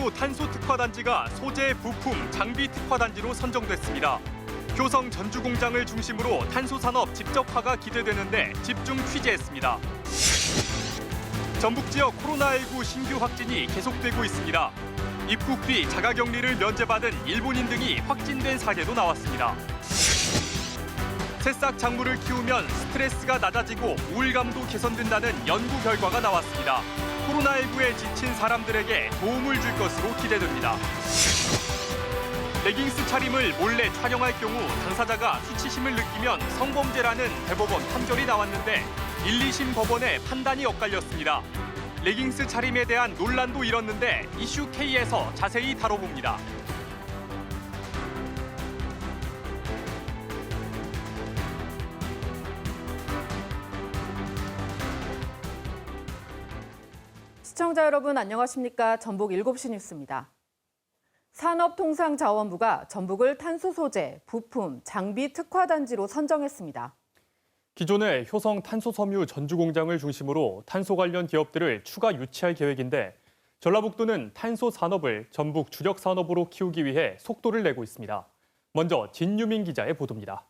전라북도 탄소 특화단지가 소재, 부품, 장비 특화단지로 선정됐습니다. 효성 전주 공장을 중심으로 탄소 산업 집적화가 기대되는데 집중 취재했습니다. 전북 지역 코로나19 신규 확진이 계속되고 있습니다. 입국비, 자가격리를 면제받은 일본인 등이 확진된 사례도 나왔습니다. 새싹 작물을 키우면 스트레스가 낮아지고 우울감도 개선된다는 연구 결과가 나왔습니다. 코로나19에 지친 사람들에게 도움을 줄 것으로 기대됩니다. 레깅스 차림을 몰래 촬영할 경우 당사자가 수치심을 느끼면 성범죄라는 대법원 판결이 나왔는데 1, 2심 법원의 판단이 엇갈렸습니다. 레깅스 차림에 대한 논란도 일었는데 이슈 K에서 자세히 다뤄봅니다. 시청자 여러분 안녕하십니까? 전북 7시 뉴스입니다. 산업통상자원부가 전북을 탄소 소재, 부품, 장비 특화단지로 선정했습니다. 기존의 효성 탄소섬유 전주 공장을 중심으로 탄소 관련 기업들을 추가 유치할 계획인데 전라북도는 탄소 산업을 전북 주력 산업으로 키우기 위해 속도를 내고 있습니다. 먼저 진유민 기자의 보도입니다.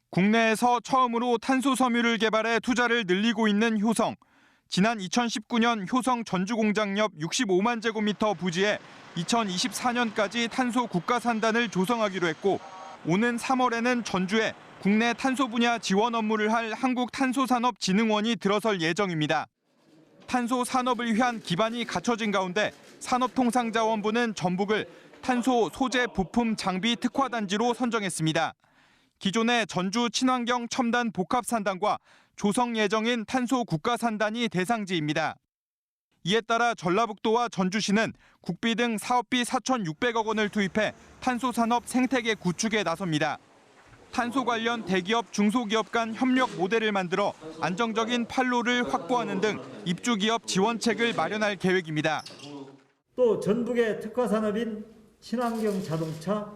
국내에서 처음으로 탄소 섬유를 개발해 투자를 늘리고 있는 효성. 지난 2019년 효성 전주 공장 옆 65만 제곱미터 부지에 2024년까지 탄소 국가산단을 조성하기로 했고 오는 3월에는 전주에 국내 탄소 분야 지원 업무를 할 한국탄소산업진흥원이 들어설 예정입니다. 탄소 산업을 위한 기반이 갖춰진 가운데 산업통상자원부는 전북을 탄소 소재 부품 장비 특화단지로 선정했습니다. 기존의 전주 친환경 첨단 복합산단과 조성 예정인 탄소 국가산단이 대상지입니다. 이에 따라 전라북도와 전주시는 국비 등 사업비 4,600억 원을 투입해 탄소 산업 생태계 구축에 나섭니다. 탄소 관련 대기업, 중소기업 간 협력 모델을 만들어 안정적인 판로를 확보하는 등 입주기업 지원책을 마련할 계획입니다. 또 전북의 특화산업인 친환경 자동차,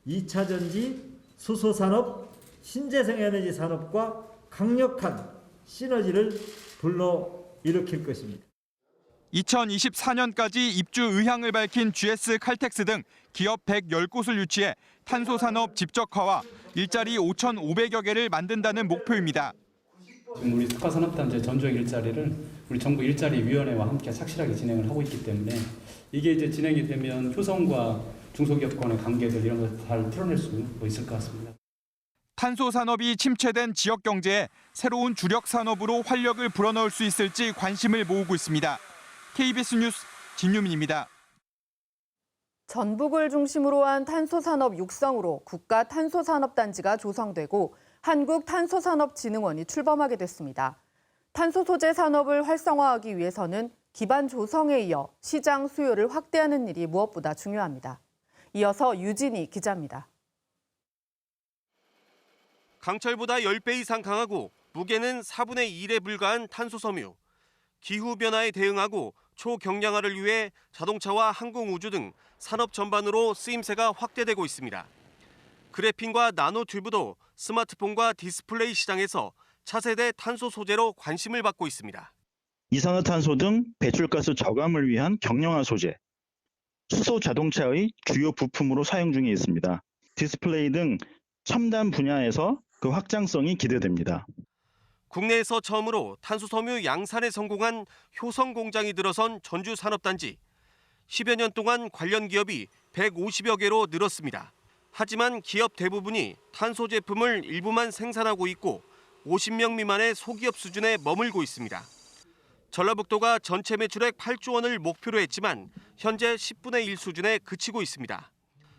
2차 전지, 수소산업, 신재생에너지 산업과 강력한 시너지를 불러일으킬 것입니다. 2024년까지 입주 의향을 밝힌 GS 칼텍스 등 기업 110곳을 유치해 탄소 산업 집적화와 일자리 5,500여 개를 만든다는 목표입니다. 지금 우리 특화산업단지 전주역 일자리를 우리 정부 일자리위원회와 함께 착실하게 진행을 하고 있기 때문에 이게 이제 진행이 되면 효성과 중소기업 간의 관계들 이런 걸 잘 풀어낼 수 있을 것 같습니다. 탄소 산업이 침체된 지역 경제에 새로운 주력 산업으로 활력을 불어넣을 수 있을지 관심을 모으고 있습니다. KBS 뉴스 진유민입니다. 전북을 중심으로 한 탄소산업 육성으로 국가탄소산업단지가 조성되고 한국탄소산업진흥원이 출범하게 됐습니다. 탄소 소재 산업을 활성화하기 위해서는 기반 조성에 이어 시장 수요를 확대하는 일이 무엇보다 중요합니다. 이어서 유진희 기자입니다. 강철보다 10배 이상 강하고 무게는 4분의 1에 불과한 탄소섬유. 기후변화에 대응하고 초경량화를 위해 자동차와 항공우주 등 산업 전반으로 쓰임새가 확대되고 있습니다. 그래핀과 나노튜브도 스마트폰과 디스플레이 시장에서 차세대 탄소 소재로 관심을 받고 있습니다. 이산화탄소 등 배출가스 저감을 위한 경량화 소재, 수소 자동차의 주요 부품으로 사용 중에 있습니다. 디스플레이 등 첨단 분야에서 그 확장성이 기대됩니다. 국내에서 처음으로 탄소섬유 양산에 성공한 효성 공장이 들어선 전주 산업단지. 10여 년 동안 관련 기업이 150여 개로 늘었습니다. 하지만 기업 대부분이 탄소 제품을 일부만 생산하고 있고 50명 미만의 소기업 수준에 머물고 있습니다. 전라북도가 전체 매출액 8조 원을 목표로 했지만 현재 10분의 1 수준에 그치고 있습니다.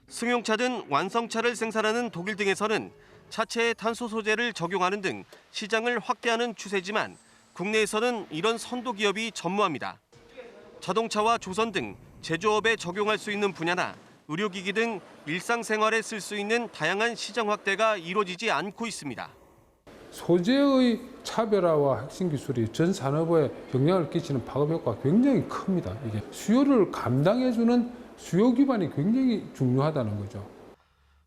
승용차 등 완성차를 생산하는 독일 등에서는 차체에 탄소 소재를 적용하는 등 시장을 확대하는 추세지만 국내에서는 이런 선도 기업이 전무합니다. 자동차와 조선 등 제조업에 적용할 수 있는 분야나 의료기기 등 일상생활에 쓸 수 있는 다양한 시장 확대가 이루어지지 않고 있습니다. 소재의 차별화와 핵심 기술이 전 산업에 영향을 끼치는 파급 효과가 굉장히 큽니다. 이게 수요를 감당해주는 수요 기반이 굉장히 중요하다는 거죠.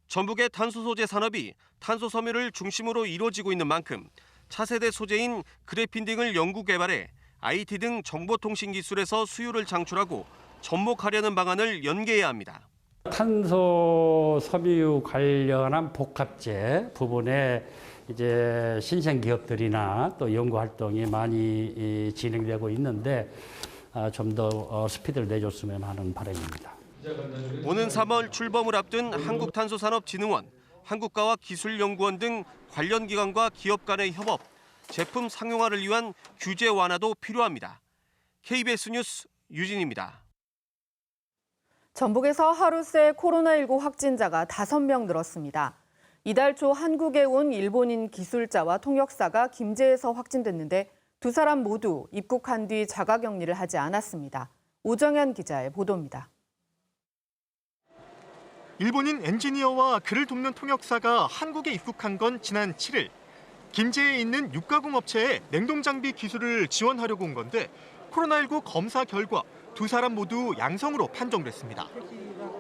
전북의 탄소 소재 산업이 탄소 섬유를 중심으로 이루어지고 있는 만큼 차세대 소재인 그래핀 등을 연구 개발해 IT 등 정보통신 기술에서 수요를 창출하고 접목하려는 방안을 연계해야 합니다. 탄소 섬유 관련한 복합재 부분에 이제 신생 기업들이나 또 연구 활동이 많이 진행되고 있는데 좀 더 스피드를 내줬으면 하는 바람입니다. 오는 3월 출범을 앞둔 한국탄소산업진흥원, 한국가와기술연구원 등 관련 기관과 기업 간의 협업, 제품 상용화를 위한 규제 완화도 필요합니다. KBS 뉴스 유진입니다. 전북에서 하루 새 코로나19 확진자가 5명 늘었습니다. 이달 초 한국에 온 일본인 기술자와 통역사가 김제에서 확진됐는데 두 사람 모두 입국한 뒤 자가격리를 하지 않았습니다. 오정현 기자의 보도입니다. 일본인 엔지니어와 그를 돕는 통역사가 한국에 입국한 건 지난 7일. 김제에 있는 육가공 업체에 냉동장비 기술을 지원하려고 온 건데 코로나19 검사 결과 두 사람 모두 양성으로 판정됐습니다.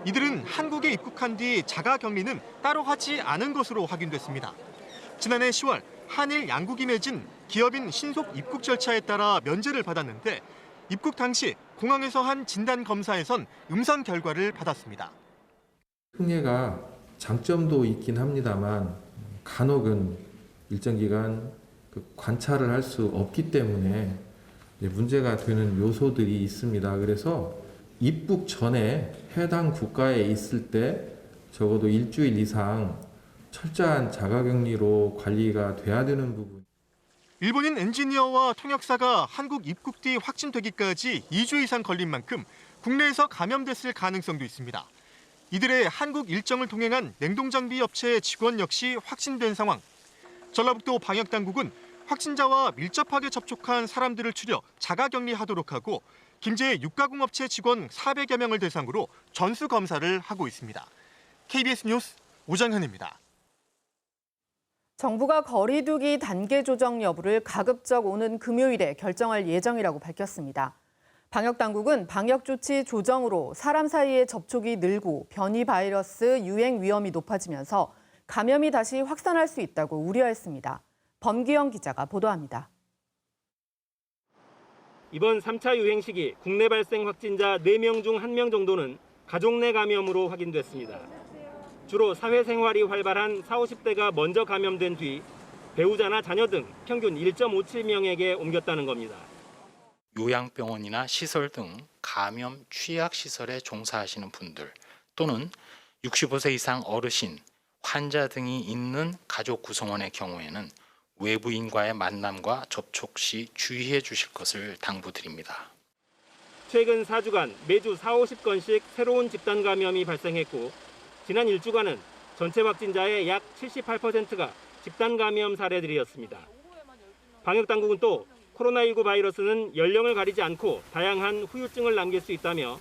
이들은 한국에 입국한 뒤 자가격리는 따로 하지 않은 것으로 확인됐습니다. 지난해 10월 한일 양국이 맺은 기업인 신속 입국 절차에 따라 면제를 받았는데 입국 당시 공항에서 한 진단 검사에선 음성 결과를 받았습니다. 특례가 장점도 있긴 합니다만 간혹은 일정 기간 관찰을 할 수 없기 때문에 문제가 되는 요소들이 있습니다. 그래서 입국 전에 해당 국가에 있을 때 적어도 일주일 이상 철저한 자가격리로 관리가 돼야 되는 부분. 일본인 엔지니어와 통역사가 한국 입국 뒤 확진되기까지 2주 이상 걸린 만큼 국내에서 감염됐을 가능성도 있습니다. 이들의 한국 일정을 동행한 냉동장비 업체 직원 역시 확진된 상황. 전라북도 방역당국은 확진자와 밀접하게 접촉한 사람들을 추려 자가격리하도록 하고 김제 육가공업체 직원 400여 명을 대상으로 전수검사를 하고 있습니다. KBS 뉴스 오정현입니다. 정부가 거리 두기 단계 조정 여부를 가급적 오는 금요일에 결정할 예정이라고 밝혔습니다. 방역당국은 방역 조치 조정으로 사람 사이의 접촉이 늘고 변이 바이러스 유행 위험이 높아지면서 감염이 다시 확산할 수 있다고 우려했습니다. 범기영 기자가 보도합니다. 이번 3차 유행 시기 국내 발생 확진자 4명 중 1명 정도는 가족 내 감염으로 확인됐습니다. 주로 사회생활이 활발한 40, 50대가 먼저 감염된 뒤 배우자나 자녀 등 평균 1.57명에게 옮겼다는 겁니다. 요양병원이나 시설 등 감염 취약시설에 종사하시는 분들 또는 65세 이상 어르신, 환자 등이 있는 가족 구성원의 경우에는 외부인과의 만남과 접촉 시 주의해 주실 것을 당부드립니다. 최근 4주간 매주 40, 50건씩 새로운 집단 감염이 발생했고 지난 1주간은 전체 확진자의 약 78%가 집단 감염 사례들이었습니다. 방역당국은 또 코로나19 바이러스는 연령을 가리지 않고 다양한 후유증을 남길 수 있다며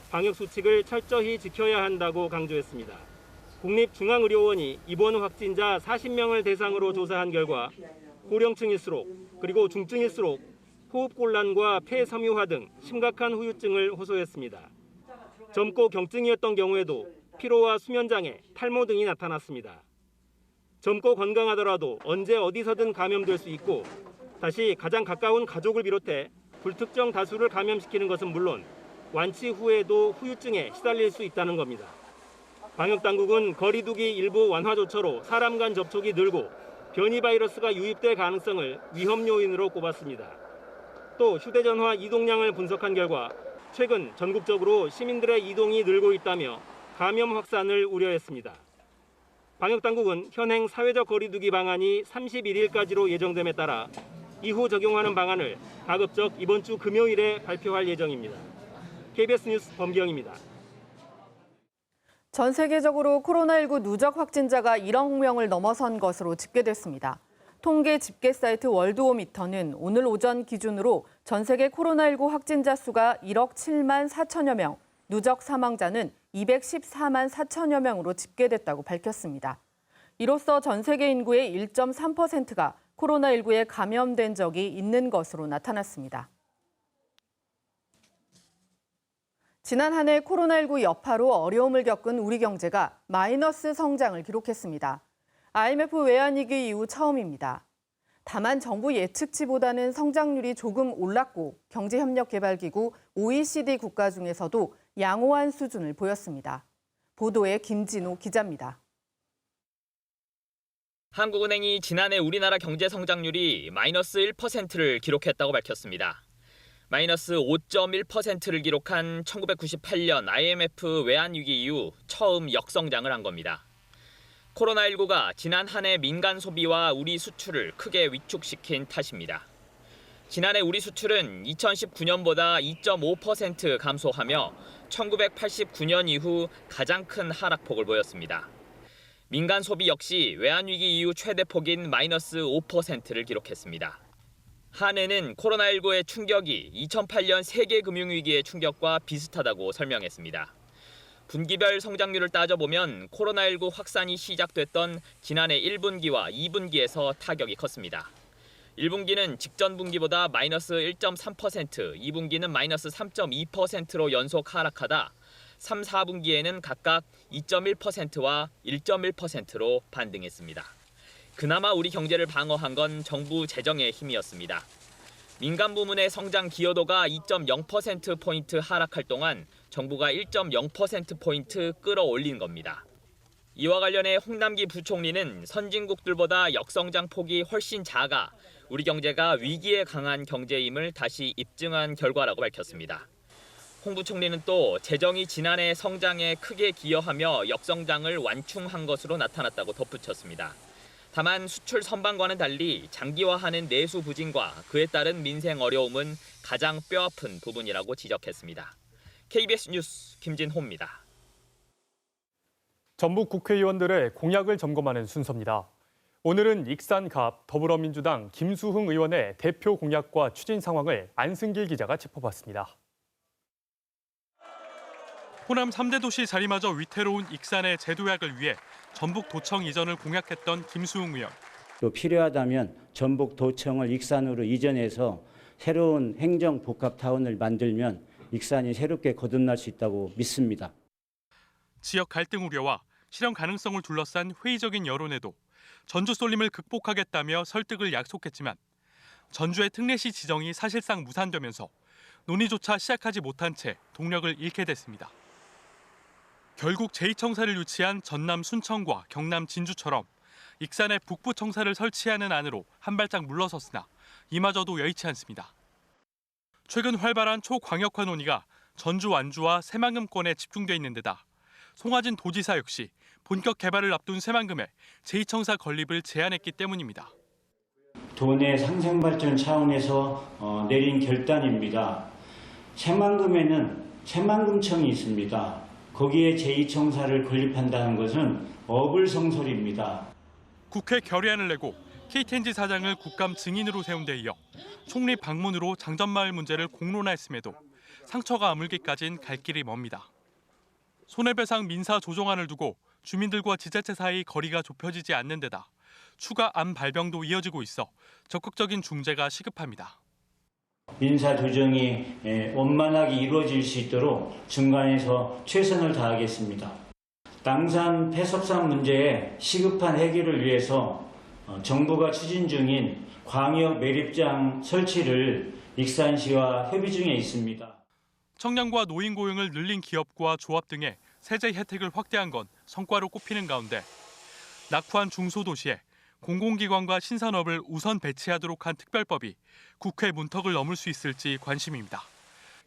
방역 수칙을 철저히 지켜야 한다고 강조했습니다. 국립중앙의료원이 이번 확진자 40명을 대상으로 조사한 결과 고령층일수록 그리고 중증일수록 호흡곤란과 폐섬유화 등 심각한 후유증을 호소했습니다. 젊고 경증이었던 경우에도 피로와 수면장애, 탈모 등이 나타났습니다. 젊고 건강하더라도 언제 어디서든 감염될 수 있고 다시 가장 가까운 가족을 비롯해 불특정 다수를 감염시키는 것은 물론 완치 후에도 후유증에 시달릴 수 있다는 겁니다. 방역당국은 거리두기 일부 완화 조처로 사람 간 접촉이 늘고 변이 바이러스가 유입될 가능성을 위험 요인으로 꼽았습니다. 또 휴대전화 이동량을 분석한 결과 최근 전국적으로 시민들의 이동이 늘고 있다며 감염 확산을 우려했습니다. 방역당국은 현행 사회적 거리두기 방안이 31일까지로 예정됨에 따라 이후 적용하는 방안을 가급적 이번 주 금요일에 발표할 예정입니다. KBS 뉴스 범기영입니다. 전 세계적으로 코로나19 누적 확진자가 1억 명을 넘어선 것으로 집계됐습니다. 통계 집계 사이트 월드오미터는 오늘 오전 기준으로 전 세계 코로나19 확진자 수가 1억 7만 4천여 명, 누적 사망자는 214만 4천여 명으로 집계됐다고 밝혔습니다. 이로써 전 세계 인구의 1.3%가 코로나19에 감염된 적이 있는 것으로 나타났습니다. 지난 한 해 코로나19 여파로 어려움을 겪은 우리 경제가 마이너스 성장을 기록했습니다. IMF 외환위기 이후 처음입니다. 다만 정부 예측치보다는 성장률이 조금 올랐고 경제협력개발기구 OECD 국가 중에서도 양호한 수준을 보였습니다. 보도에 김진호 기자입니다. 한국은행이 지난해 우리나라 경제 성장률이 마이너스 1%를 기록했다고 밝혔습니다. 마이너스 5.1%를 기록한 1998년 IMF 외환위기 이후 처음 역성장을 한 겁니다. 코로나19가 지난 한 해 민간 소비와 우리 수출을 크게 위축시킨 탓입니다. 지난해 우리 수출은 2019년보다 2.5% 감소하며 1989년 이후 가장 큰 하락폭을 보였습니다. 민간 소비 역시 외환위기 이후 최대폭인 마이너스 5%를 기록했습니다. 한은은 코로나19의 충격이 2008년 세계 금융위기의 충격과 비슷하다고 설명했습니다. 분기별 성장률을 따져보면 코로나19 확산이 시작됐던 지난해 1분기와 2분기에서 타격이 컸습니다. 1분기는 직전 분기보다 마이너스 1.3%, 2분기는 마이너스 3.2%로 연속 하락하다 3, 4분기에는 각각 2.1%와 1.1%로 반등했습니다. 그나마 우리 경제를 방어한 건 정부 재정의 힘이었습니다. 민간 부문의 성장 기여도가 2.0%포인트 하락할 동안 정부가 1.0%포인트 끌어올린 겁니다. 이와 관련해 홍남기 부총리는 선진국들보다 역성장 폭이 훨씬 작아 우리 경제가 위기에 강한 경제임을 다시 입증한 결과라고 밝혔습니다. 홍 부총리는 또 재정이 지난해 성장에 크게 기여하며 역성장을 완충한 것으로 나타났다고 덧붙였습니다. 다만 수출 선방과는 달리 장기화하는 내수 부진과 그에 따른 민생 어려움은 가장 뼈아픈 부분이라고 지적했습니다. KBS 뉴스 김진호입니다. 전북 국회의원들의 공약을 점검하는 순서입니다. 오늘은 익산갑 더불어민주당 김수흥 의원의 대표 공약과 추진 상황을 안승길 기자가 짚어봤습니다. 호남 3대 도시 자리마저 위태로운 익산의 재도약을 위해 전북도청 이전을 공약했던 김수흥 의원. 또 필요하다면 전북도청을 익산으로 이전해서 새로운 행정복합타운을 만들면 익산이 새롭게 거듭날 수 있다고 믿습니다. 지역 갈등 우려와 실현 가능성을 둘러싼 회의적인 여론에도 전주 쏠림을 극복하겠다며 설득을 약속했지만 전주의 특례시 지정이 사실상 무산되면서 논의조차 시작하지 못한 채 동력을 잃게 됐습니다. 결국 제2청사를 유치한 전남 순천과 경남 진주처럼 익산에 북부청사를 설치하는 안으로 한 발짝 물러섰으나 이마저도 여의치 않습니다. 최근 활발한 초광역화 논의가 전주 완주와 새만금권에 집중돼 있는 데다 송하진 도지사 역시 본격 개발을 앞둔 새만금에 제2청사 건립을 제안했기 때문입니다. 도내 상생발전 차원에서 내린 결단입니다. 새만금에는 새만금청이 있습니다. 거기에 제2청사를 건립한다는 것은 어불성설입니다. 국회 결의안을 내고 KTNG 사장을 국감 증인으로 세운 데 이어 총리 방문으로 장전마을 문제를 공론화했음에도 상처가 아물기까진 갈 길이 멉니다. 손해배상 민사 조정안을 두고 주민들과 지자체 사이 거리가 좁혀지지 않는 데다 추가 안 발병도 이어지고 있어 적극적인 중재가 시급합니다. 민사 조정이 원만하게 이루어질 수 있도록 중간에서 최선을 다하겠습니다. 당산 폐석산 문제의 시급한 해결을 위해서 정부가 추진 중인 광역 매립장 설치를 익산시와 협의 중에 있습니다. 청년과 노인 고용을 늘린 기업과 조합 등의 세제 혜택을 확대한 건 성과로 꼽히는 가운데 낙후한 중소도시에 공공기관과 신산업을 우선 배치하도록 한 특별법이 국회 문턱을 넘을 수 있을지 관심입니다.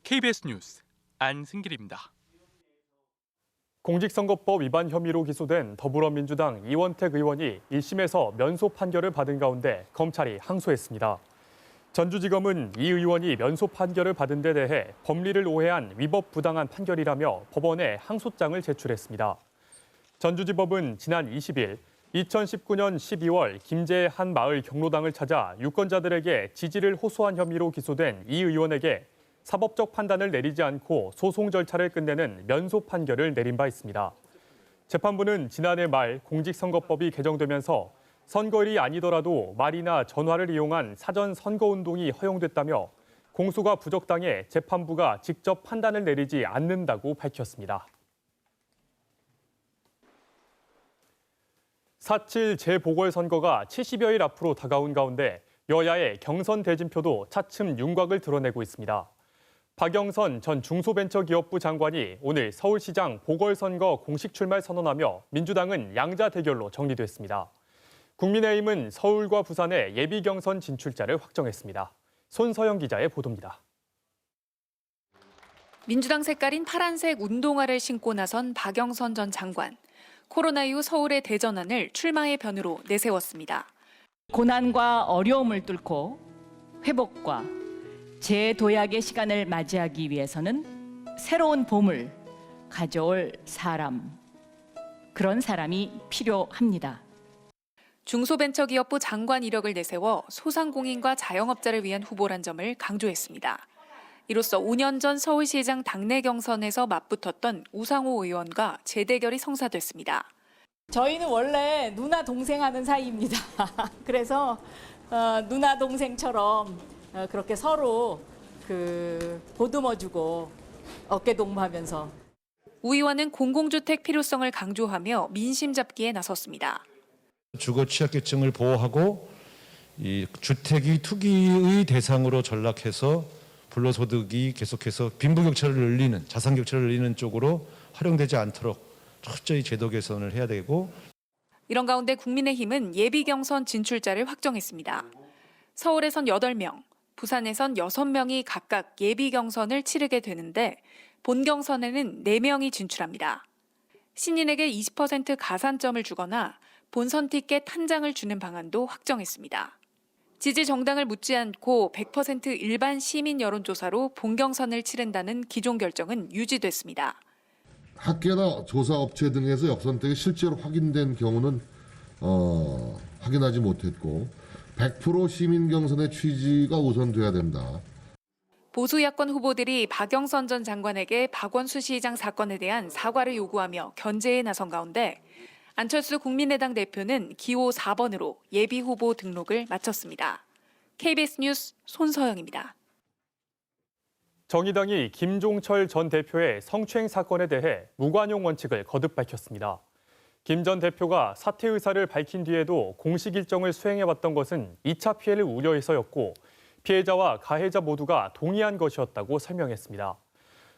KBS 뉴스 안승길입니다. 공직선거법 위반 혐의로 기소된 더불어민주당 이원택 의원이 1심에서 면소 판결을 받은 가운데 검찰이 항소했습니다. 전주지검은 이 의원이 면소 판결을 받은 데 대해 법리를 오해한 위법 부당한 판결이라며 법원에 항소장을 제출했습니다. 전주지법은 지난 20일 2019년 12월 김제의 한 마을 경로당을 찾아 유권자들에게 지지를 호소한 혐의로 기소된 이 의원에게 사법적 판단을 내리지 않고 소송 절차를 끝내는 면소 판결을 내린 바 있습니다. 재판부는 지난해 말 공직선거법이 개정되면서 선거일이 아니더라도 말이나 전화를 이용한 사전 선거운동이 허용됐다며 공소가 부적당해 재판부가 직접 판단을 내리지 않는다고 밝혔습니다. 4.7 재보궐선거가 70여일 앞으로 다가온 가운데 여야의 경선 대진표도 차츰 윤곽을 드러내고 있습니다. 박영선 전 중소벤처기업부 장관이 오늘 서울시장 보궐선거 공식 출마를 선언하며 민주당은 양자 대결로 정리됐습니다. 국민의힘은 서울과 부산의 예비 경선 진출자를 확정했습니다. 손서영 기자의 보도입니다. 민주당 색깔인 파란색 운동화를 신고 나선 박영선 전 장관. 코로나 이후 서울의 대전안을 출마의 변으로 내세웠습니다. 고난과 어려움을 뚫고 회복과 재도약의 시간을 맞이하기 위해서는 새로운 봄을 가져올 사람, 그런 사람이 필요합니다. 중소벤처기업부 장관 이력을 내세워 소상공인과 자영업자를 위한 후보란 점을 강조했습니다. 이로써 5년 전 서울시장 당내 경선에서 맞붙었던 우상호 의원과 재대결이 성사됐습니다. 저희는 원래 누나 동생 하는 사이입니다. 그래서 누나 동생처럼 그렇게 서로 보듬어주고 어깨 동무하면서. 우 의원은 공공주택 필요성을 강조하며 민심 잡기에 나섰습니다. 주거 취약계층을 보호하고 이 주택이 투기의 대상으로 전락해서 불로소득이 계속해서 빈부격차를 늘리는, 자산격차를 늘리는 쪽으로 활용되지 않도록 철저히 제도 개선을 해야 되고. 이런 가운데 국민의힘은 예비 경선 진출자를 확정했습니다. 서울에선 8명, 부산에선 6명이 각각 예비 경선을 치르게 되는데 본 경선에는 4명이 진출합니다. 신인에게 20% 가산점을 주거나 본선 티켓 한 장을 주는 방안도 확정했습니다. 지지 정당을 묻지 않고 100% 일반 시민 여론조사로 본경선을 치른다는 기존 결정은 유지됐습니다. 학계나 조사업체 등에서 역선택이 실제로 확인된 경우는 확인하지 못했고 100% 시민 경선의 취지가 우선돼야 된다. 보수 야권 후보들이 박영선 전 장관에게 박원순 시장 사건에 대한 사과를 요구하며 견제에 나선 가운데 안철수 국민의당 대표는 기호 4번으로 예비 후보 등록을 마쳤습니다. KBS 뉴스 손서영입니다. 정의당이 김종철 전 대표의 성추행 사건에 대해 무관용 원칙을 거듭 밝혔습니다. 김 전 대표가 사퇴 의사를 밝힌 뒤에도 공식 일정을 수행해왔던 것은 2차 피해를 우려해서였고 피해자와 가해자 모두가 동의한 것이었다고 설명했습니다.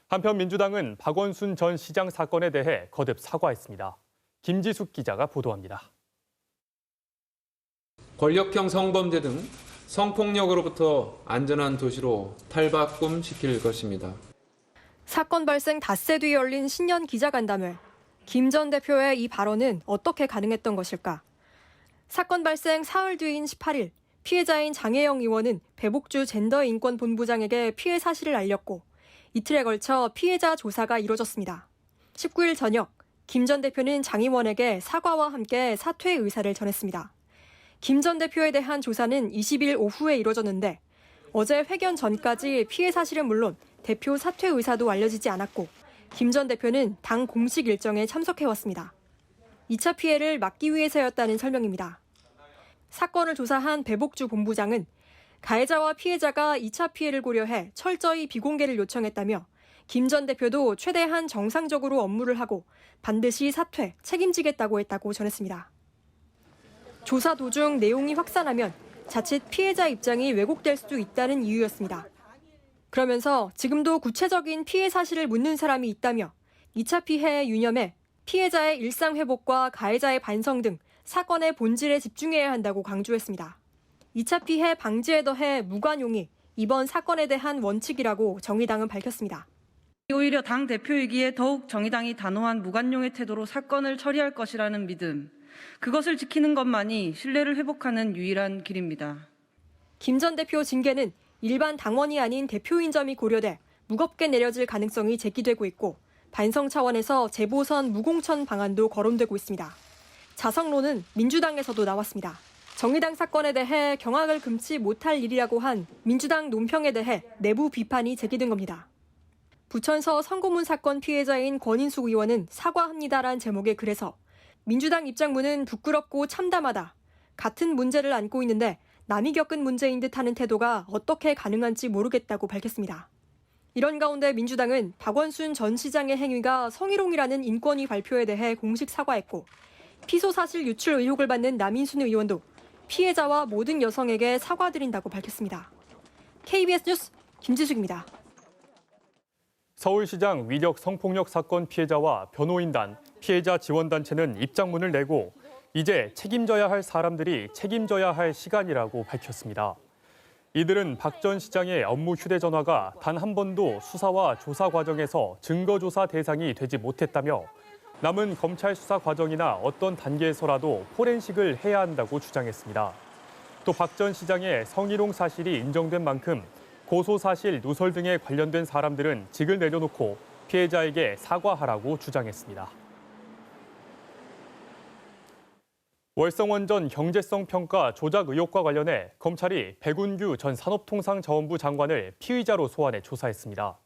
한편 민주당은 박원순 전 시장 사건에 대해 거듭 사과했습니다. 김지숙 기자가 보도합니다. 권력형 성범죄 등 성폭력으로부터 안전한 도시로 탈바꿈시킬 것입니다. 사건 발생 닷새 뒤 열린 신년 기자간담회. 김 전 대표의 이 발언은 어떻게 가능했던 것일까? 사건 발생 사흘 뒤인 18일, 피해자인 장혜영 의원은 배복주 젠더인권본부장에게 피해 사실을 알렸고 이틀에 걸쳐 피해자 조사가 이뤄졌습니다. 19일 저녁, 김 전 대표는 장 의원에게 사과와 함께 사퇴 의사를 전했습니다. 김 전 대표에 대한 조사는 20일 오후에 이뤄졌는데 어제 회견 전까지 피해 사실은 물론 대표 사퇴 의사도 알려지지 않았고 김 전 대표는 당 공식 일정에 참석해왔습니다. 2차 피해를 막기 위해서였다는 설명입니다. 사건을 조사한 배복주 본부장은 가해자와 피해자가 2차 피해를 고려해 철저히 비공개를 요청했다며 김 전 대표도 최대한 정상적으로 업무를 하고 반드시 사퇴, 책임지겠다고 했다고 전했습니다. 조사 도중 내용이 확산하면 자칫 피해자 입장이 왜곡될 수도 있다는 이유였습니다. 그러면서 지금도 구체적인 피해 사실을 묻는 사람이 있다며 2차 피해에 유념해 피해자의 일상 회복과 가해자의 반성 등 사건의 본질에 집중해야 한다고 강조했습니다. 2차 피해 방지에 더해 무관용이 이번 사건에 대한 원칙이라고 정의당은 밝혔습니다. 오히려 당 대표이기에 더욱 정의당이 단호한 무관용의 태도로 사건을 처리할 것이라는 믿음, 그것을 지키는 것만이 신뢰를 회복하는 유일한 길입니다. 김 전 대표 징계는 일반 당원이 아닌 대표인 점이 고려돼 무겁게 내려질 가능성이 제기되고 있고 반성 차원에서 재보선 무공천 방안도 거론되고 있습니다. 자성론은 민주당에서도 나왔습니다. 정의당 사건에 대해 경악을 금치 못할 일이라고 한 민주당 논평에 대해 내부 비판이 제기된 겁니다. 부천서 성고문 사건 피해자인 권인숙 의원은 사과합니다란 제목의 글에서 민주당 입장문은 부끄럽고 참담하다. 같은 문제를 안고 있는데 남이 겪은 문제인 듯 하는 태도가 어떻게 가능한지 모르겠다고 밝혔습니다. 이런 가운데 민주당은 박원순 전 시장의 행위가 성희롱이라는 인권위 발표에 대해 공식 사과했고 피소 사실 유출 의혹을 받는 남인순 의원도 피해자와 모든 여성에게 사과드린다고 밝혔습니다. KBS 뉴스 김지숙입니다. 서울시장 위력 성폭력 사건 피해자와 변호인단, 피해자 지원단체는 입장문을 내고 이제 책임져야 할 사람들이 책임져야 할 시간이라고 밝혔습니다. 이들은 박 전 시장의 업무 휴대전화가 단 한 번도 수사와 조사 과정에서 증거조사 대상이 되지 못했다며 남은 검찰 수사 과정이나 어떤 단계에서라도 포렌식을 해야 한다고 주장했습니다. 또 박 전 시장의 성희롱 사실이 인정된 만큼 고소 사실 누설 등에 관련된 사람들은 직을 내려놓고 피해자에게 사과하라고 주장했습니다. 월성원전 경제성 평가 조작 의혹과 관련해 검찰이 백운규 전 산업통상자원부 장관을 피의자로 소환해 조사했습니다.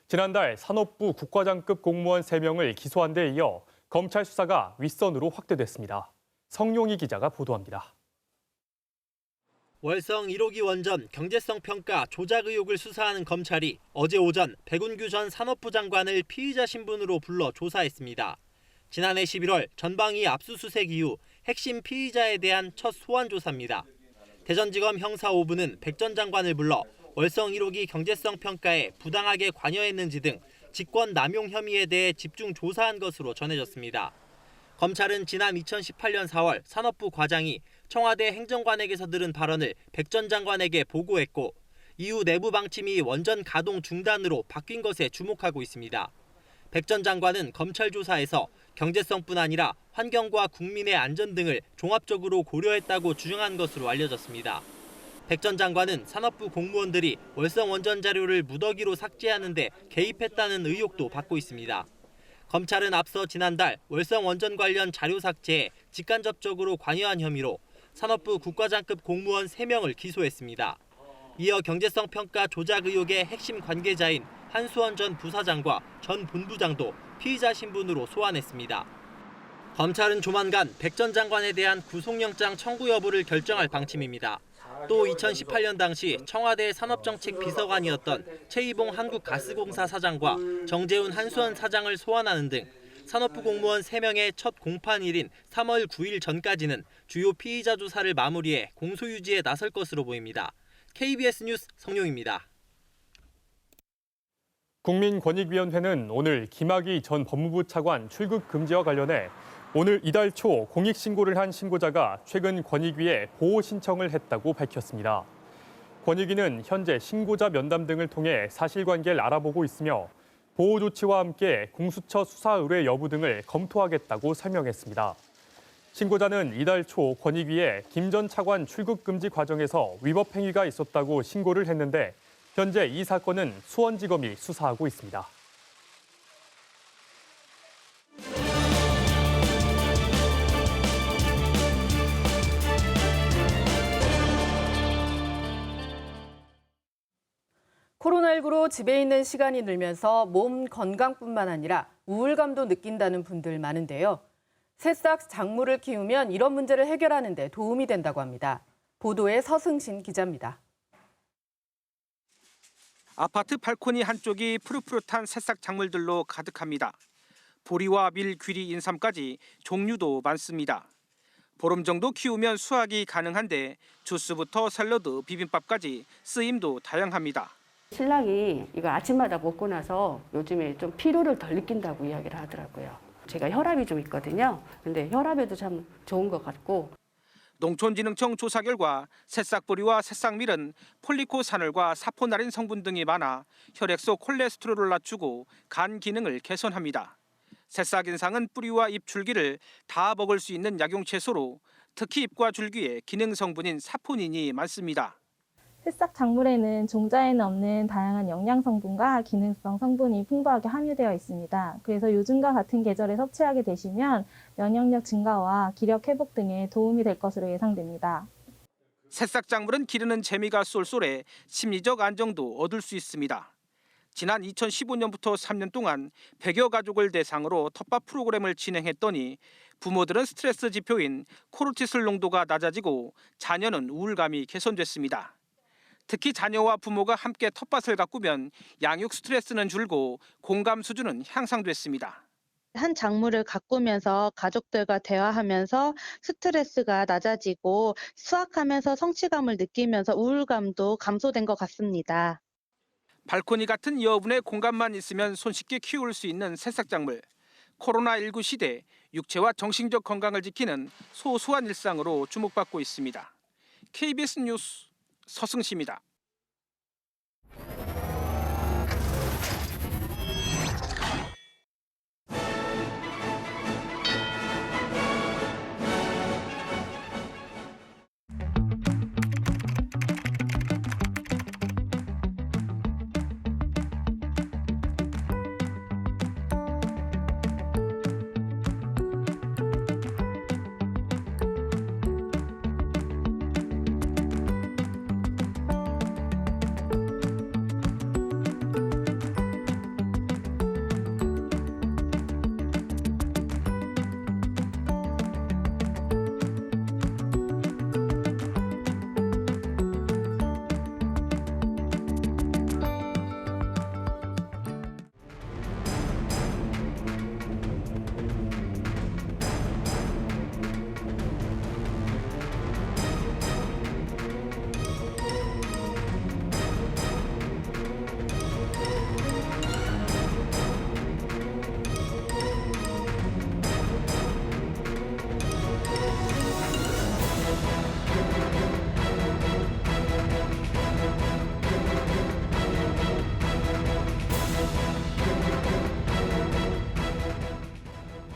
지난달 산업부 국과장급 공무원 3명을 기소한 데 이어 검찰 수사가 윗선으로 확대됐습니다. 성용희 기자가 보도합니다. 월성 1호기 원전 경제성 평가 조작 의혹을 수사하는 검찰이 어제 오전 백운규 전 산업부 장관을 피의자 신분으로 불러 조사했습니다. 지난해 11월 전방위 압수수색 이후 핵심 피의자에 대한 첫 소환 조사입니다. 대전지검 형사 5부는 백 전 장관을 불러 월성 1호기 경제성 평가에 부당하게 관여했는지 등 직권 남용 혐의에 대해 집중 조사한 것으로 전해졌습니다. 검찰은 지난 2018년 4월 산업부 과장이 청와대 행정관에게서 들은 발언을 백 전 장관에게 보고했고 이후 내부 방침이 원전 가동 중단으로 바뀐 것에 주목하고 있습니다. 백 전 장관은 검찰 조사에서 경제성뿐 아니라 환경과 국민의 안전 등을 종합적으로 고려했다고 주장한 것으로 알려졌습니다. 백 전 장관은 산업부 공무원들이 월성 원전 자료를 무더기로 삭제하는 데 개입했다는 의혹도 받고 있습니다. 검찰은 앞서 지난달 월성 원전 관련 자료 삭제에 직간접적으로 관여한 혐의로 산업부 국과장급 공무원 3명을 기소했습니다. 이어 경제성 평가 조작 의혹의 핵심 관계자인 한수원 전 부사장과 전 본부장도 피의자 신분으로 소환했습니다. 검찰은 조만간 백 전 장관에 대한 구속영장 청구 여부를 결정할 방침입니다. 또 2018년 당시 청와대 산업정책 비서관이었던 최이봉 한국가스공사 사장과 정재훈 한수원 사장을 소환하는 등 산업부 공무원 3명의 첫 공판일인 3월 9일 전까지는 주요 피의자 조사를 마무리해 공소유지에 나설 것으로 보입니다. KBS 뉴스 성용입니다. 국민권익위원회는 오늘 김학의 전 법무부 차관 출국 금지와 관련해 오늘 이달 초 공익신고를 한 신고자가 최근 권익위에 보호 신청을 했다고 밝혔습니다. 권익위는 현재 신고자 면담 등을 통해 사실관계를 알아보고 있으며 보호 조치와 함께 공수처 수사 의뢰 여부 등을 검토하겠다고 설명했습니다. 신고자는 이달 초 권익위에 김 전 차관 출국 금지 과정에서 위법 행위가 있었다고 신고를 했는데 현재 이 사건은 수원지검이 수사하고 있습니다. 코로나19로 집에 있는 시간이 늘면서 몸 건강뿐만 아니라 우울감도 느낀다는 분들 많은데요. 새싹 작물을 키우면 이런 문제를 해결하는 데 도움이 된다고 합니다. 보도에 서승신 기자입니다. 아파트 발코니 한쪽이 푸릇푸릇한 새싹 작물들로 가득합니다. 보리와 밀, 귀리, 인삼까지 종류도 많습니다. 보름 정도 키우면 수확이 가능한데 주스부터 샐러드, 비빔밥까지 쓰임도 다양합니다. 신랑이 이거 아침마다 먹고 나서 요즘에 좀 피로를 덜 느낀다고 이야기를 하더라고요. 제가 혈압이 좀 있거든요. 근데 혈압에도 참 좋은 것 같고. 농촌진흥청 조사 결과 새싹보리와 새싹밀은 폴리코사놀과 사포나린 성분 등이 많아 혈액 속 콜레스테롤을 낮추고 간 기능을 개선합니다. 새싹인상은 뿌리와 잎 줄기를 다 먹을 수 있는 약용 채소로 특히 잎과 줄기에 기능 성분인 사포닌이 많습니다. 새싹 작물에는 종자에는 없는 다양한 영양 성분과 기능성 성분이 풍부하게 함유되어 있습니다. 그래서 요즘과 같은 계절에 섭취하게 되시면 면역력 증가와 기력 회복 등에 도움이 될 것으로 예상됩니다. 새싹 작물은 기르는 재미가 쏠쏠해 심리적 안정도 얻을 수 있습니다. 지난 2015년부터 3년 동안 100여 가족을 대상으로 텃밭 프로그램을 진행했더니 부모들은 스트레스 지표인 코르티솔 농도가 낮아지고 자녀는 우울감이 개선됐습니다. 특히 자녀와 부모가 함께 텃밭을 가꾸면 양육 스트레스는 줄고 공감 수준은 향상됐습니다. 한 작물을 가꾸면서 가족들과 대화하면서 스트레스가 낮아지고 수확하면서 성취감을 느끼면서 우울감도 감소된 것 같습니다. 발코니 같은 여분의 공간만 있으면 손쉽게 키울 수 있는 새싹작물. 코로나19 시대 육체와 정신적 건강을 지키는 소소한 일상으로 주목받고 있습니다. KBS 뉴스 서승시입니다.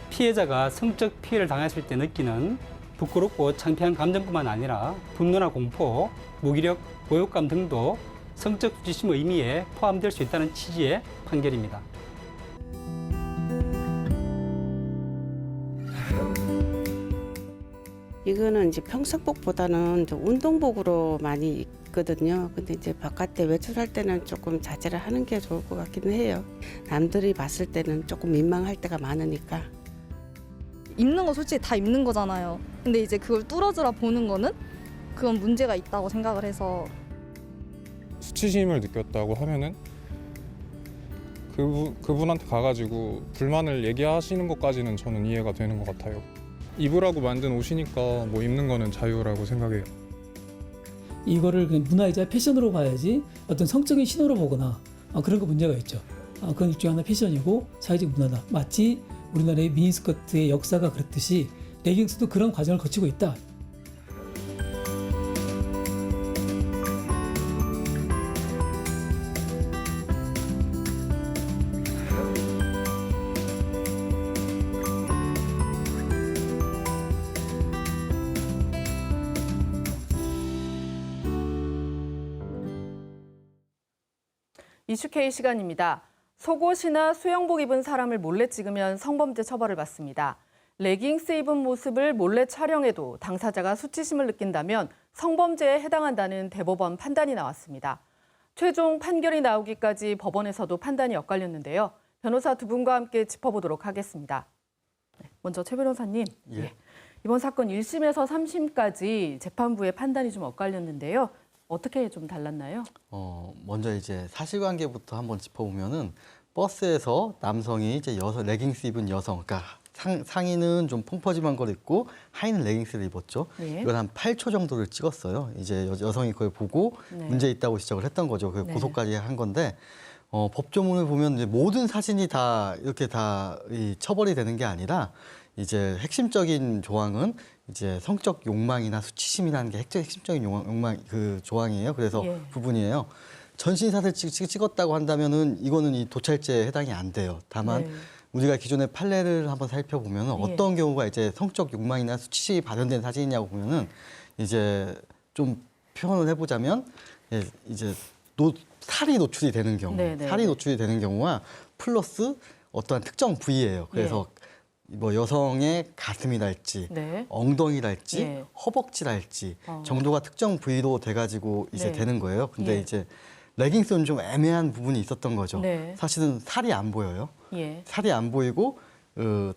피해자가 성적 피해를 당했을 때 느끼는 부끄럽고 창피한 감정뿐만 아니라 분노나 공포, 무기력, 모욕감 등도 성적 수치심 의미에 포함될 수 있다는 취지의 판결입니다. 이거는 이제 평상복보다는 좀 운동복으로 많이 입거든요. 근데 이제 바깥에 외출할 때는 조금 자제를 하는 게 좋을 것 같기는 해요. 남들이 봤을 때는 조금 민망할 때가 많으니까. 입는 거 솔직히 다 입는 거잖아요. 근데 이제 그걸 뚫어져라 보는 거는 그건 문제가 있다고 생각을 해서. 수치심을 느꼈다고 하면은 그분한테 가가지고 불만을 얘기하시는 것까지는 저는 이해가 되는 것 같아요. 입으라고 만든 옷이니까 뭐 입는 거는 자유라고 생각해요. 이거를 그냥 문화이자 패션으로 봐야지 어떤 성적인 신호로 보거나 그런 거 문제가 있죠. 그건 일종의 하나 패션이고 사회적 문화다. 마치 우리나라의 미니스커트의 역사가 그렇듯이 레깅스도 그런 과정을 거치고 있다. 이슈K 시간입니다. 속옷이나 수영복 입은 사람을 몰래 찍으면 성범죄 처벌을 받습니다. 레깅스 입은 모습을 몰래 촬영해도 당사자가 수치심을 느낀다면 성범죄에 해당한다는 대법원 판단이 나왔습니다. 최종 판결이 나오기까지 법원에서도 판단이 엇갈렸는데요. 변호사 두 분과 함께 짚어보도록 하겠습니다. 먼저 최 변호사님, 이번 사건 1심에서 3심까지 재판부의 판단이 좀 엇갈렸는데요. 어떻게 좀 달랐나요? 먼저 이제 사실관계부터 한번 짚어보면은 버스에서 남성이 이제 레깅스 입은 여성, 그러니까 상의는 좀 펑퍼짐한 걸 입고 하의는 레깅스를 입었죠. 네. 이건 한 8초 정도를 찍었어요. 이제 여성이 그걸 보고 문제 있다고 지적을 했던 거죠. 그 고소까지 한 건데 법조문을 보면 이제 모든 사진이 다 이렇게 다 처벌이 되는 게 아니라 이제 핵심적인 조항은 이제 성적 욕망이나 수치심이라는 게 핵심적인 욕망 그 조항이에요. 그래서 부분이에요. 전신 사진을 찍었다고 한다면은 이거는 이 도찰죄에 해당이 안 돼요. 다만 우리가 기존의 판례를 한번 살펴보면 어떤 경우가 이제 성적 욕망이나 수치심이 발현된 사진이냐고 보면은 이제 좀 표현을 해보자면 이제 살이 노출이 되는 경우, 살이 노출이 되는 경우와 플러스 어떠한 특정 부위예요. 그래서 뭐 여성의 가슴이랄지 엉덩이랄지 허벅지랄지 정도가 특정 부위로 돼가지고 이제 되는 거예요. 근데 이제 레깅스는 좀 애매한 부분이 있었던 거죠. 사실은 살이 안 보여요. 살이 안 보이고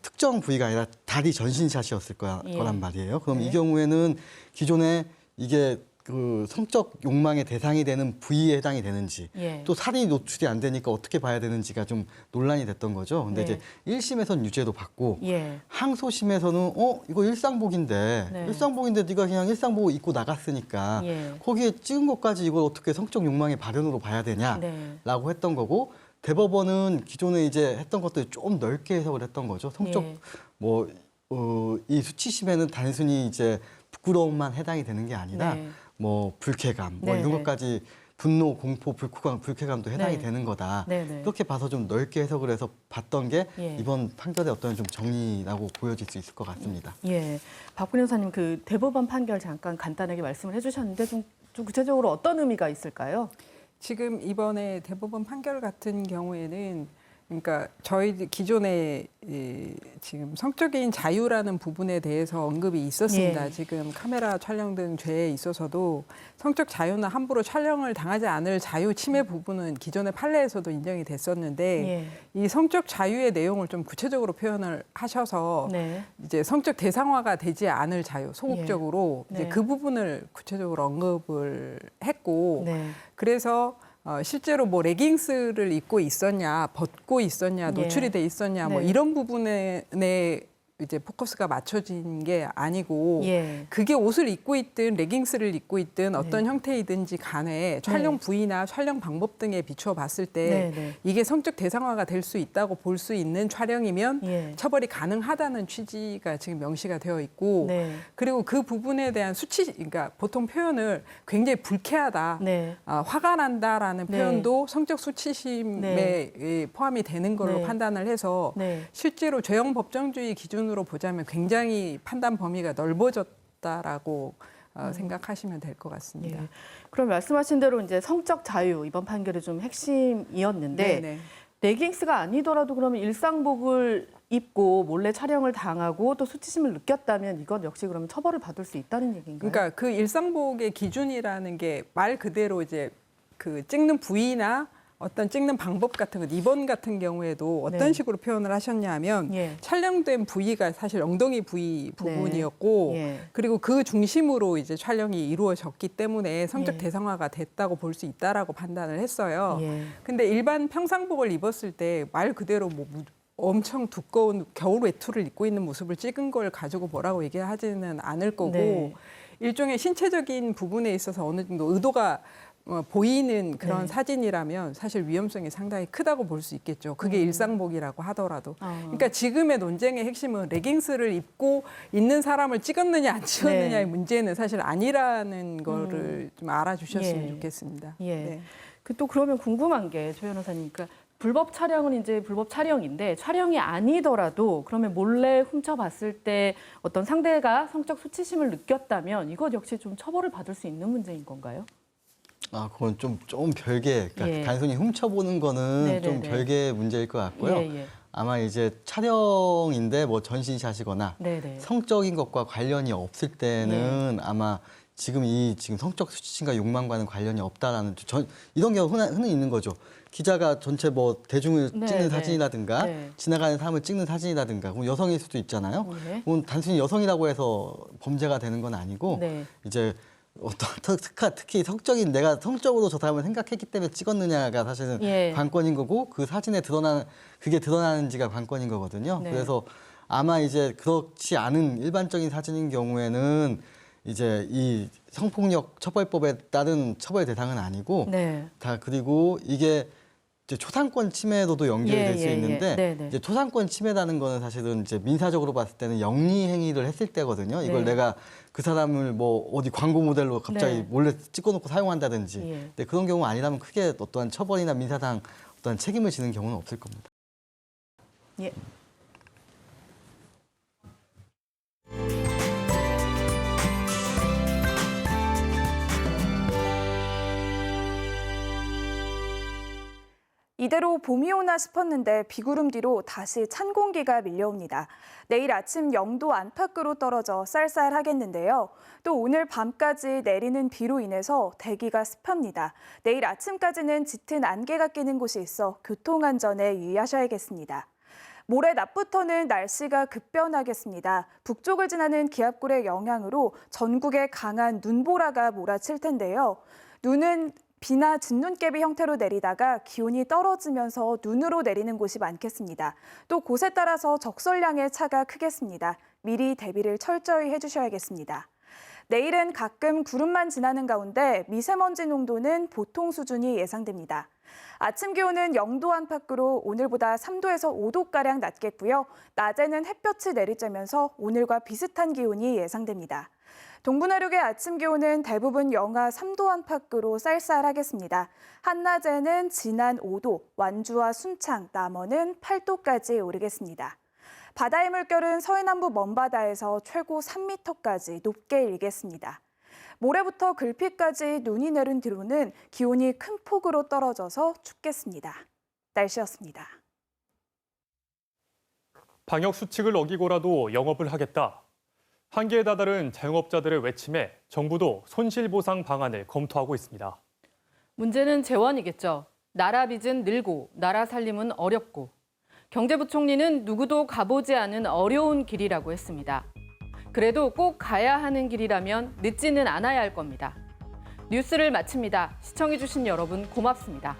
특정 부위가 아니라 다리 전신샷이었을 거란 말이에요. 그럼 이 경우에는 기존에 이게 그 성적 욕망의 대상이 되는 부위에 해당이 되는지 예. 또 살인이 노출이 안 되니까 어떻게 봐야 되는지가 좀 논란이 됐던 거죠. 근데 네. 이제 1심에서는 유죄도 받고 예. 항소심에서는 이거 일상복인데 네. 일상복인데 네가 그냥 일상복 입고 나갔으니까 예. 거기에 찍은 것까지 이걸 어떻게 성적 욕망의 발현으로 봐야 되냐라고 네. 했던 거고 대법원은 기존에 이제 했던 것들 좀 넓게 해석을 했던 거죠. 성적 예. 이 수치심에는 단순히 이제 부끄러움만 해당이 되는 게 아니라 네. 뭐 불쾌감, 뭐 네, 이런 네. 것까지 분노, 공포, 불쾌감도 해당이 네. 되는 거다. 네, 네. 그렇게 봐서 좀 넓게 해석을 해서 봤던 게 예. 이번 판결의 어떤 좀 정리라고 보여질 수 있을 것 같습니다. 예, 박 변호사님 그 대법원 판결 잠깐 간단하게 말씀을 해주셨는데 좀 구체적으로 어떤 의미가 있을까요? 지금 이번에 대법원 판결 같은 경우에는 그러니까 저희 기존에 지금 성적인 자유라는 부분에 대해서 언급이 있었습니다. 예. 지금 카메라 촬영 등 죄에 있어서도 성적 자유나 함부로 촬영을 당하지 않을 자유 침해 부분은 기존의 판례에서도 인정이 됐었는데 예. 이 성적 자유의 내용을 좀 구체적으로 표현을 하셔서 네. 이제 성적 대상화가 되지 않을 자유, 소극적으로 예. 이제 네. 그 부분을 구체적으로 언급을 했고 네. 그래서 실제로 뭐 레깅스를 입고 있었냐, 벗고 있었냐, 노출이 예. 돼 있었냐, 뭐 네. 이런 부분에 이제 포커스가 맞춰진 게 아니고 예. 그게 옷을 입고 있든 레깅스를 입고 있든 어떤 형태이든지 간에 촬영 부위나 촬영 방법 등에 비추어 봤을 때 네, 네. 이게 성적 대상화가 될 수 있다고 볼 수 있는 촬영이면 예. 처벌이 가능하다는 취지가 지금 명시가 되어 있고 네. 그리고 그 부분에 대한 그러니까 보통 표현을 굉장히 불쾌하다, 네. 화가 난다라는 네. 표현도 성적 수치심에 포함이 되는 걸로 네. 판단을 해서 네. 실제로 죄형 법정주의 기준으로 보자면 굉장히 판단 범위가 넓어졌다라고 생각하시면 될 것 같습니다. 예. 그럼 말씀하신 대로 이제 성적 자유 이번 판결이 좀 핵심이었는데 네네. 레깅스가 아니더라도 그러면 일상복을 입고 몰래 촬영을 당하고 또 수치심을 느꼈다면 이건 역시 그러면 처벌을 받을 수 있다는 얘기인가요? 그러니까 그 일상복의 기준이라는 게 말 그대로 이제 그 찍는 부위나 어떤 찍는 방법 같은 것, 이번 같은 경우에도 어떤 네. 식으로 표현을 하셨냐면 예. 촬영된 부위가 사실 엉덩이 부위 부분이었고 예. 그리고 그 중심으로 이제 촬영이 이루어졌기 때문에 성적 예. 대상화가 됐다고 볼 수 있다라고 판단을 했어요. 예. 근데 일반 평상복을 입었을 때 말 그대로 뭐 엄청 두꺼운 겨울 외투를 입고 있는 모습을 찍은 걸 가지고 뭐라고 얘기하지는 않을 거고 네. 일종의 신체적인 부분에 있어서 어느 정도 의도가 보이는 그런 네. 사진이라면 사실 위험성이 상당히 크다고 볼 수 있겠죠. 그게 일상복이라고 하더라도. 그러니까 지금의 논쟁의 핵심은 레깅스를 입고 있는 사람을 찍었느냐 안 찍었느냐의 문제는 사실 아니라는 거를 좀 알아주셨으면 예. 좋겠습니다. 예. 네. 또 그러면 궁금한 게 조 변호사님, 그러니까 불법 촬영은 이제 불법 촬영인데 촬영이 아니더라도 그러면 몰래 훔쳐봤을 때 어떤 상대가 성적 수치심을 느꼈다면 이것 역시 좀 처벌을 받을 수 있는 문제인 건가요? 그건 좀 별개, 그러니까 예. 단순히 훔쳐보는 거는 네네네. 좀 별개의 문제일 것 같고요. 예, 예. 아마 이제 촬영인데 뭐 전신샷이거나 네네. 성적인 것과 관련이 없을 때는 예. 아마 지금 성적 수치심과 욕망과는 관련이 없다라는 이런 경우 흔히 있는 거죠. 기자가 전체 뭐 대중을 네, 찍는 네. 사진이라든가 네. 지나가는 사람을 찍는 사진이라든가 그럼 여성일 수도 있잖아요. 네. 그건 단순히 여성이라고 해서 범죄가 되는 건 아니고 네. 이제 특히 내가 성적으로 저 사람을 생각했기 때문에 찍었느냐가 사실은 예. 관건인 거고 그 사진에 그게 드러나는지가 관건인 거거든요. 네. 그래서 아마 이제 그렇지 않은 일반적인 사진인 경우에는 이제 이 성폭력 처벌법에 따른 처벌 대상은 아니고 네. 그리고 이게 이제 초상권 침해로도 연결이 될 수 있는데 네, 네. 이제 초상권 침해라는 거는 사실은 이제 민사적으로 봤을 때는 영리 행위를 했을 때거든요. 이걸 네. 내가 그 사람을 뭐 어디 광고 모델로 갑자기 네. 몰래 찍어놓고 사용한다든지. 예. 근데 그런 경우 아니라면 크게 어떠한 처벌이나 민사상 어떠한 책임을 지는 경우는 없을 겁니다. 예. 이대로 봄이 오나 싶었는데 비구름 뒤로 다시 찬 공기가 밀려옵니다. 내일 아침 영도 안팎으로 떨어져 쌀쌀하겠는데요. 또 오늘 밤까지 내리는 비로 인해서 대기가 습합니다. 내일 아침까지는 짙은 안개가 끼는 곳이 있어 교통안전에 유의하셔야겠습니다. 모레 낮부터는 날씨가 급변하겠습니다. 북쪽을 지나는 기압골의 영향으로 전국에 강한 눈보라가 몰아칠 텐데요. 눈은 비나 진눈깨비 형태로 내리다가 기온이 떨어지면서 눈으로 내리는 곳이 많겠습니다. 또 곳에 따라서 적설량의 차가 크겠습니다. 미리 대비를 철저히 해주셔야겠습니다. 내일은 가끔 구름만 지나는 가운데 미세먼지 농도는 보통 수준이 예상됩니다. 아침 기온은 영도 안팎으로 오늘보다 3도에서 5도가량 낮겠고요. 낮에는 햇볕이 내리쬐면서 오늘과 비슷한 기온이 예상됩니다. 동부 내륙의 아침 기온은 대부분 영하 3도 안팎으로 쌀쌀하겠습니다. 한낮에는 진안 5도, 완주와 순창, 남원은 8도까지 오르겠습니다. 바다의 물결은 서해남부 먼바다에서 최고 3m까지 높게 일겠습니다. 모레부터 글피까지 눈이 내린 뒤로는 기온이 큰 폭으로 떨어져서 춥겠습니다. 날씨였습니다. 방역 수칙을 어기고라도 영업을 하겠다. 한계에 다다른 자영업자들의 외침에 정부도 손실보상 방안을 검토하고 있습니다. 문제는 재원이겠죠. 나라 빚은 늘고 나라 살림은 어렵고. 경제부총리는 누구도 가보지 않은 어려운 길이라고 했습니다. 그래도 꼭 가야 하는 길이라면 늦지는 않아야 할 겁니다. 뉴스를 마칩니다. 시청해주신 여러분 고맙습니다.